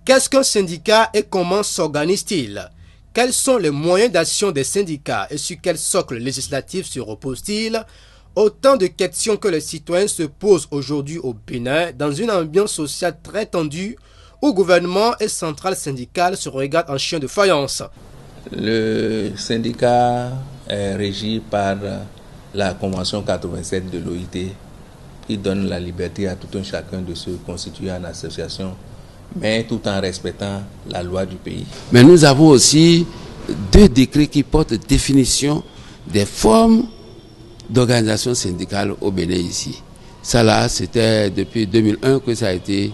Qu'est-ce qu'un syndicat et comment s'organise-t-il? Quels sont les moyens d'action des syndicats et sur quel socle législatif se repose-t-il? Autant de questions que les citoyens se posent aujourd'hui au Bénin dans une ambiance sociale très tendue où gouvernement et centrales syndicales se regardent en chien de faïence. Le syndicat est régi par la Convention 87 de l'OIT qui donne la liberté à tout un chacun de se constituer en association, mais tout en respectant la loi du pays. Mais nous avons aussi 2 décrets qui portent définition des formes d'organisation syndicale au Bénin ici. Ça là, c'était depuis 2001 que ça a été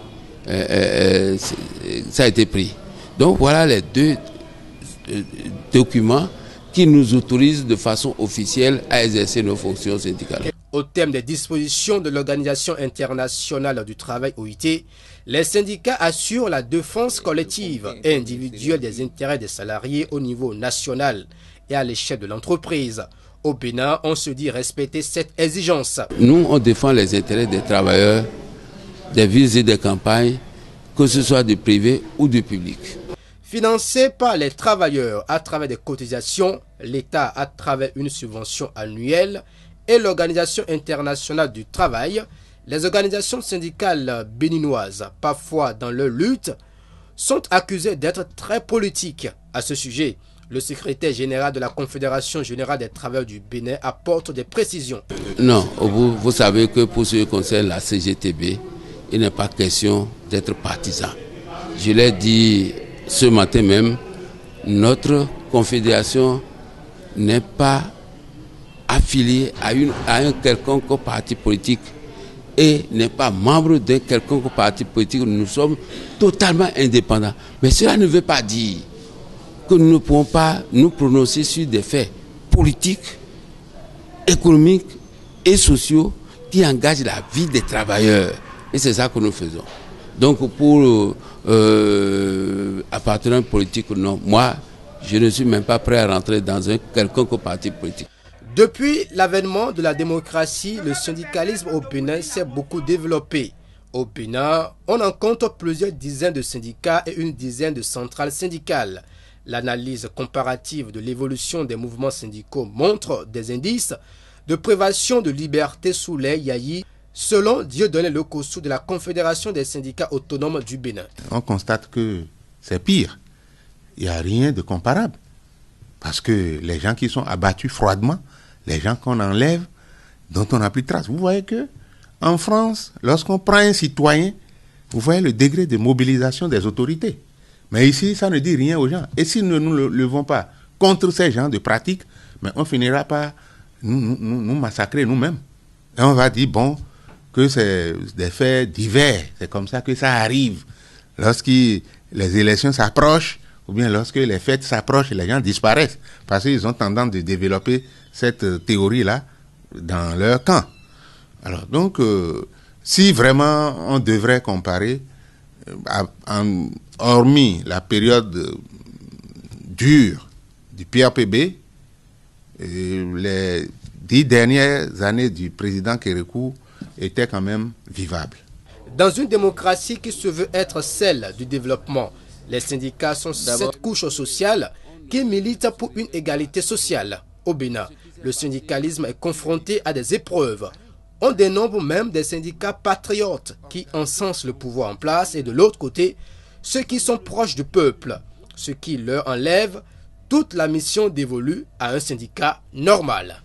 pris. Donc voilà les 2 documents qui nous autorisent de façon officielle à exercer nos fonctions syndicales. Au terme des dispositions de l'Organisation internationale du travail OIT, les syndicats assurent la défense collective et individuelle des intérêts des salariés au niveau national et à l'échelle de l'entreprise. Au Bénin, on se dit respecter cette exigence. Nous, on défend les intérêts des travailleurs, des villes et des campagnes, que ce soit du privé ou du public. Financé par les travailleurs à travers des cotisations, l'État à travers une subvention annuelle et l'Organisation internationale du travail, les organisations syndicales béninoises, parfois dans leur lutte, sont accusées d'être très politiques. À ce sujet, le secrétaire général de la Confédération générale des travailleurs du Bénin apporte des précisions. Non, vous savez que pour ce qui concerne la CGTB, il n'est pas question d'être partisan. Je l'ai dit ce matin même, notre confédération n'est pas affiliée à un quelconque parti politique et n'est pas membre d'un quelconque parti politique. Nous sommes totalement indépendants. Mais cela ne veut pas dire que nous ne pouvons pas nous prononcer sur des faits politiques, économiques et sociaux qui engagent la vie des travailleurs. Et c'est ça que nous faisons. Donc pour appartenant politique ou non, moi, je ne suis même pas prêt à rentrer dans un quelconque parti politique. Depuis l'avènement de la démocratie, le syndicalisme au Bénin s'est beaucoup développé. Au Bénin, on en compte plusieurs dizaines de syndicats et une dizaine de centrales syndicales. L'analyse comparative de l'évolution des mouvements syndicaux montre des indices de privation de liberté sous les Yayi, selon Dieudonné Lekossou de la Confédération des syndicats autonomes du Bénin. On constate que c'est pire. Il n'y a rien de comparable. Parce que les gens qui sont abattus froidement, les gens qu'on enlève, dont on n'a plus de trace. Vous voyez que en France, lorsqu'on prend un citoyen, vous voyez le degré de mobilisation des autorités. Mais ici, ça ne dit rien aux gens. Et si nous ne nous levons pas contre ces gens de pratiques, mais on finira par nous massacrer nous-mêmes. Et on va dire, bon, que c'est des faits divers. C'est comme ça que ça arrive. Lorsque les élections s'approchent, ou bien lorsque les fêtes s'approchent, les gens disparaissent. Parce qu'ils ont tendance de développer cette théorie-là dans leur camp. Alors, donc, si vraiment on devrait comparer, hormis la période dure du PRPB, les 10 dernières années du président Kérékou étaient quand même vivables. Dans une démocratie qui se veut être celle du développement, les syndicats sont cette couche sociale qui milite pour une égalité sociale. Au Bénin, le syndicalisme est confronté à des épreuves. On dénombre même des syndicats patriotes qui encensent le pouvoir en place et de l'autre côté, ceux qui sont proches du peuple, ce qui leur enlève toute la mission dévolue à un syndicat normal.